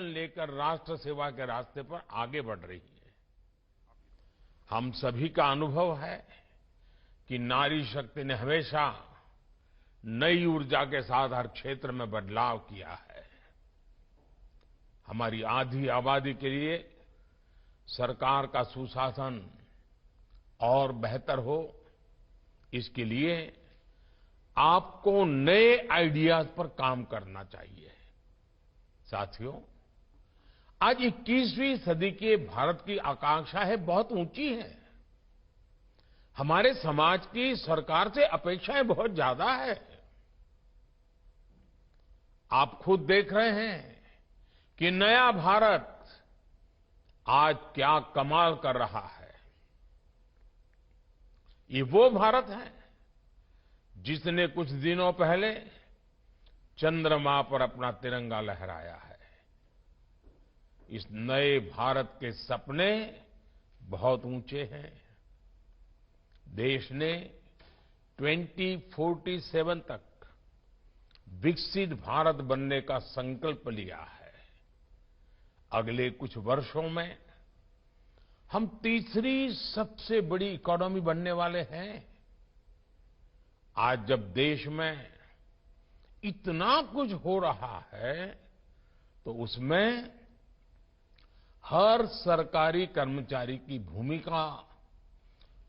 Vision लेकर राष्ट्र सेवा के रास्ते पर आगे बढ़ रही है। हम सभी का अनुभव है कि नारी शक्ति ने हमेशा नई ऊर्जा के साथ हर क्षेत्र में बदलाव किया है। हमारी आधी आबादी के लिए सरकार का सुशासन और बेहतर हो, इसके लिए आपको नए आइडियाज पर काम करना चाहिए। साथियों, आज 21वीं सदी के भारत की आकांक्षाएं बहुत ऊंची हैं। हमारे समाज की सरकार से अपेक्षाएं बहुत ज्यादा है। आप खुद देख रहे हैं कि नया भारत आज क्या कमाल कर रहा है। ये वो भारत है जिसने कुछ दिनों पहले चंद्रमा पर अपना तिरंगा लहराया है। इस नए भारत के सपने बहुत ऊंचे हैं। देश ने 2047 तक विकसित भारत बनने का संकल्प लिया है। अगले कुछ वर्षों में हम तीसरी सबसे बड़ी इकोनॉमी बनने वाले हैं। आज जब देश में इतना कुछ हो रहा है तो उसमें हर सरकारी कर्मचारी की भूमिका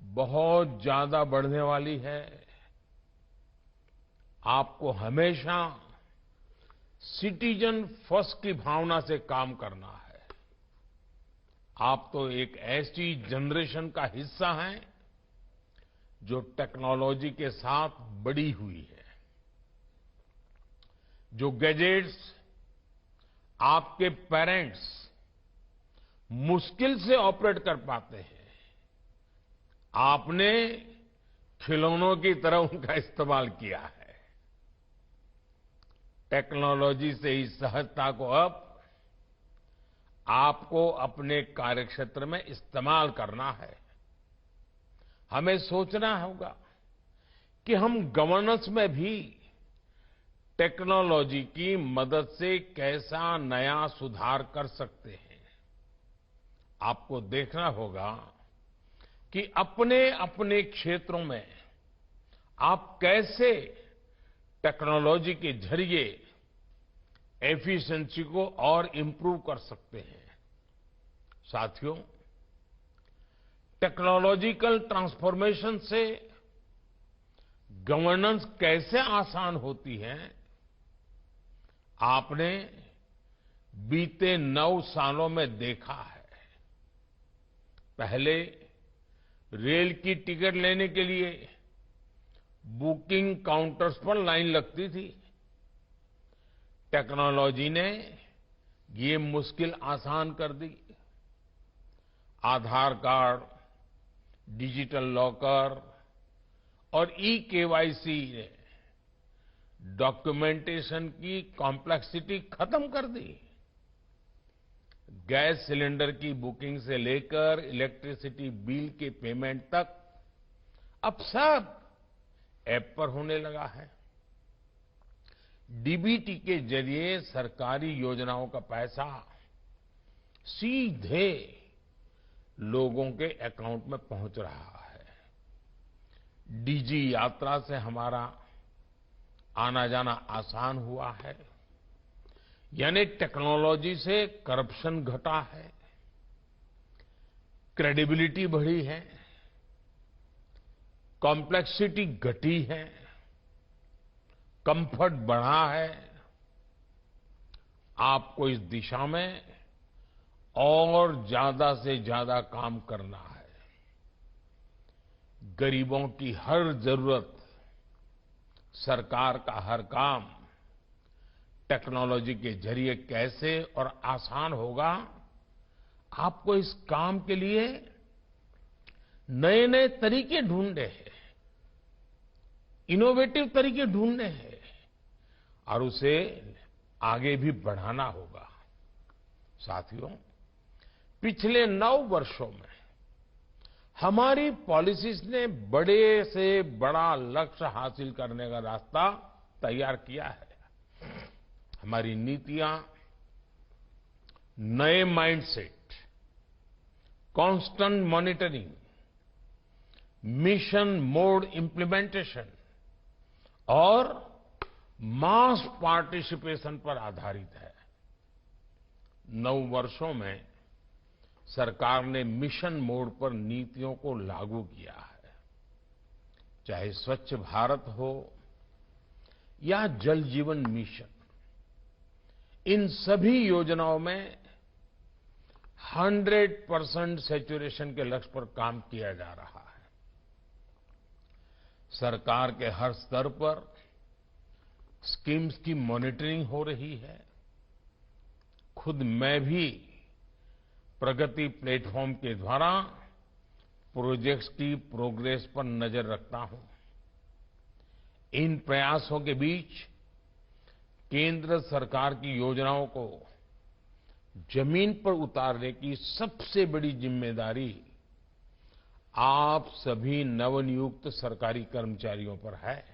बहुत ज्यादा बढ़ने वाली है। आपको हमेशा सिटीजन फर्स्ट की भावना से काम करना है। आप तो एक ऐसी जनरेशन का हिस्सा हैं जो टेक्नोलॉजी के साथ बड़ी हुई है। जो गैजेट्स आपके पेरेंट्स मुश्किल से ऑपरेट कर पाते हैं, आपने खिलौनों की तरह उनका इस्तेमाल किया है। टेक्नोलॉजी से इस सहजता को अब आपको अपने कार्यक्षेत्र में इस्तेमाल करना है। हमें सोचना होगा कि हम गवर्नेंस में भी टेक्नोलॉजी की मदद से कैसा नया सुधार कर सकते हैं। आपको देखना होगा कि अपने अपने क्षेत्रों में आप कैसे टेक्नोलॉजी के जरिए एफिशिएंसी को और इंप्रूव कर सकते हैं। साथियों, टेक्नोलॉजिकल ट्रांसफॉर्मेशन से गवर्नेंस कैसे आसान होती है, आपने बीते 9 सालों में देखा है। पहले रेल की टिकट लेने के लिए बुकिंग काउंटर्स पर लाइन लगती थी। टेक्नोलॉजी ने ये मुश्किल आसान कर दी। आधार कार्ड, डिजिटल लॉकर और ई-केवाईसी ने डॉक्यूमेंटेशन की कॉम्प्लेक्सिटी खत्म कर दी। गैस सिलेंडर की बुकिंग से लेकर इलेक्ट्रिसिटी बिल के पेमेंट तक अब सब ऐप पर होने लगा है। डीबीटी के जरिए सरकारी योजनाओं का पैसा सीधे लोगों के अकाउंट में पहुंच रहा है। डीजी यात्रा से हमारा आना जाना आसान हुआ है। यानी टेक्नोलॉजी से करप्शन घटा है, क्रेडिबिलिटी बढ़ी है, कॉम्प्लेक्सिटी घटी है, कंफर्ट बढ़ा है। आपको इस दिशा में और ज्यादा से ज्यादा काम करना है। गरीबों की हर जरूरत, सरकार का हर काम टेक्नोलॉजी के जरिए कैसे और आसान होगा, आपको इस काम के लिए नए नए तरीके ढूंढने हैं, इनोवेटिव तरीके ढूंढने हैं और उसे आगे भी बढ़ाना होगा। साथियों, पिछले 9 वर्षों में हमारी पॉलिसीज ने बड़े से बड़ा लक्ष्य हासिल करने का रास्ता तैयार किया है। हमारी नीतियां नए mindset, constant monitoring, mission mode implementation और मास पार्टिसिपेशन पर आधारित है। 9 वर्षों में सरकार ने मिशन मोड पर नीतियों को लागू किया है। चाहे स्वच्छ भारत हो या जल जीवन मिशन, इन सभी योजनाओं में 100% सैचुरेशन के लक्ष्य पर काम किया जा रहा है। सरकार के हर स्तर पर स्कीम्स की मॉनिटरिंग हो रही है। खुद मैं भी प्रगति प्लेटफॉर्म के द्वारा प्रोजेक्ट्स की प्रोग्रेस पर नजर रखता हूं। इन प्रयासों के बीच केंद्र सरकार की योजनाओं को जमीन पर उतारने की सबसे बड़ी जिम्मेदारी आप सभी नवनियुक्त सरकारी कर्मचारियों पर है।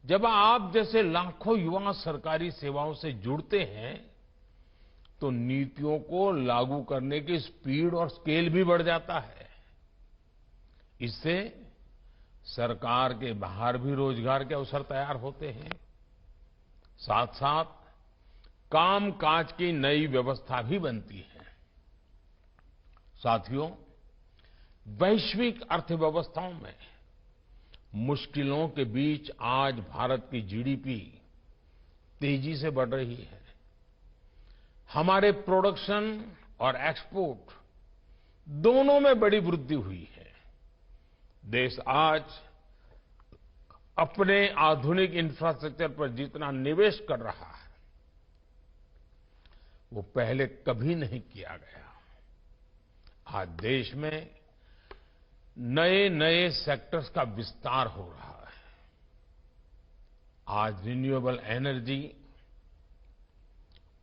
जब आप जैसे लाखों युवा सरकारी सेवाओं से जुड़ते हैं तो नीतियों को लागू करने की स्पीड और स्केल भी बढ़ जाता है। इससे सरकार के बाहर भी रोजगार के अवसर तैयार होते हैं। साथ साथ कामकाज की नई व्यवस्था भी बनती है। साथियों, वैश्विक अर्थव्यवस्थाओं में मुश्किलों के बीच आज भारत की जीडीपी तेजी से बढ़ रही है। हमारे प्रोडक्शन और एक्सपोर्ट दोनों में बड़ी वृद्धि हुई है। देश आज अपने आधुनिक इंफ्रास्ट्रक्चर पर जितना निवेश कर रहा है वो पहले कभी नहीं किया गया। आज देश में नए नए सेक्टर्स का विस्तार हो रहा है। आज renewable energy,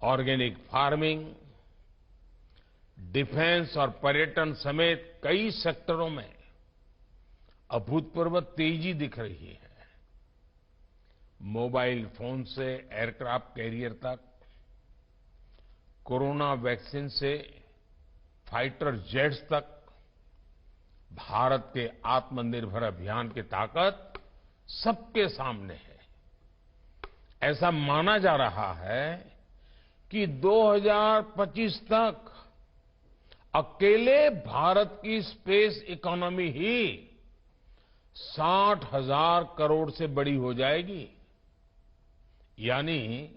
organic farming, defence और पर्यटन समेत कई सेक्टरों में अभूतपूर्व तेजी दिख रही है। मोबाइल फोन से एयरक्राफ्ट कैरियर तक, कोरोना वैक्सीन से फाइटर जेट्स तक, भारत के आत्मनिर्भर अभियान की ताकत सबके सामने है। ऐसा माना जा रहा है कि 2025 तक अकेले भारत की स्पेस इकोनॉमी ही 60,000 करोड़ से बड़ी हो जाएगी। यानी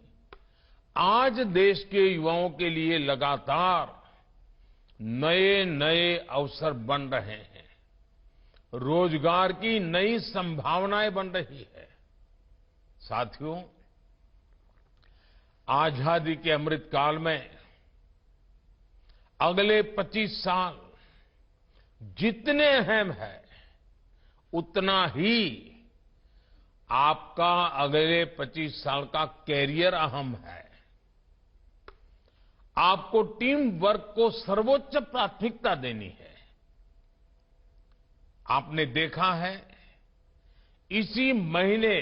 आज देश के युवाओं के लिए लगातार नए नए अवसर बन रहे हैं। रोजगार की नई संभावनाएं बन रही है। साथियों, आजादी के अमृत काल में अगले 25 साल जितने अहम है उतना ही आपका अगले 25 साल का कैरियर अहम है। आपको टीम वर्क को सर्वोच्च प्राथमिकता देनी है। आपने देखा है इसी महीने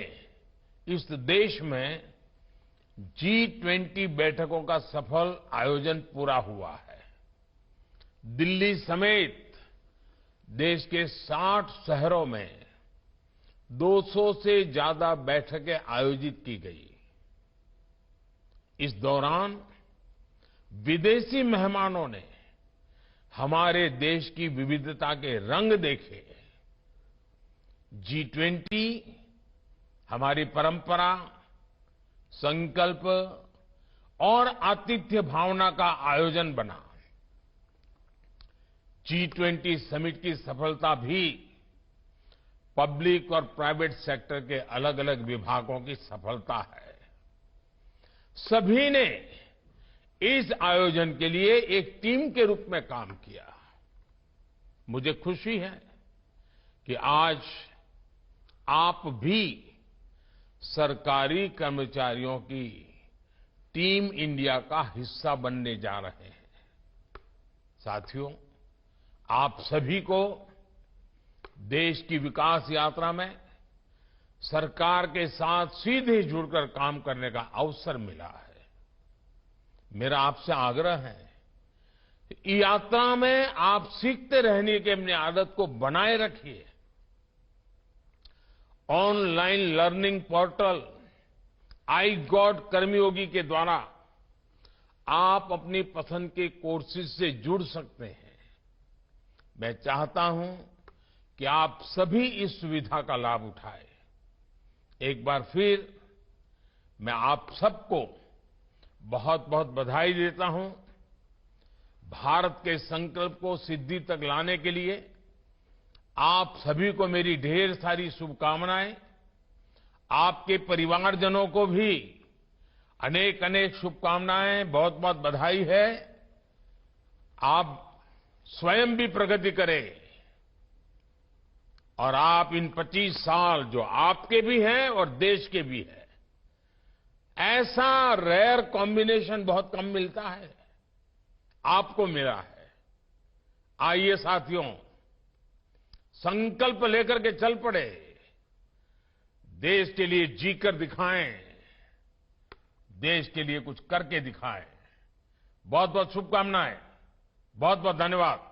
इस देश में G20 बैठकों का सफल आयोजन पूरा हुआ है। दिल्ली समेत देश के 60 शहरों में 200 से ज्यादा बैठकें आयोजित की गई। इस दौरान विदेशी मेहमानों ने हमारे देश की विविधता के रंग देखे। G20 हमारी परंपरा, संकल्प और आतिथ्य भावना का आयोजन बना। G20 समिट की सफलता भी पब्लिक और प्राइवेट सेक्टर के अलग अलग विभागों की सफलता है। सभी ने इस आयोजन के लिए एक टीम के रूप में काम किया। मुझे खुशी है कि आज आप भी सरकारी कर्मचारियों की टीम इंडिया का हिस्सा बनने जा रहे हैं। साथियों, आप सभी को देश की विकास यात्रा में सरकार के साथ सीधे जुड़कर काम करने का अवसर मिला है। मेरा आपसे आग्रह है, यात्रा में आप सीखते रहने की अपनी आदत को बनाए रखिए। Online learning portal iGOT Karmayogi के द्वारा आप अपनी पसंद के कोर्सेज से जुड़ सकते हैं। मैं चाहता हूं कि आप सभी इस सुविधा का लाभ उठाएं। एक बार फिर मैं आप सबको बहुत बहुत बधाई देता हूं। भारत के संकल्प को सिद्धि तक लाने के लिए आप सभी को मेरी ढेर सारी शुभकामनाएं। आपके परिवारजनों को भी अनेक अनेक शुभकामनाएं, बहुत बहुत बधाई है। आप स्वयं भी प्रगति करें और आप इन 25 साल जो आपके भी हैं और देश के भी हैं, ऐसा रेयर कॉम्बिनेशन बहुत कम मिलता है, आपको मिला है। आइए साथियों, संकल्प लेकर के चल पड़े, देश के लिए जीकर दिखाएं, देश के लिए कुछ करके दिखाएं। बहुत बहुत शुभकामनाएं, बहुत बहुत धन्यवाद।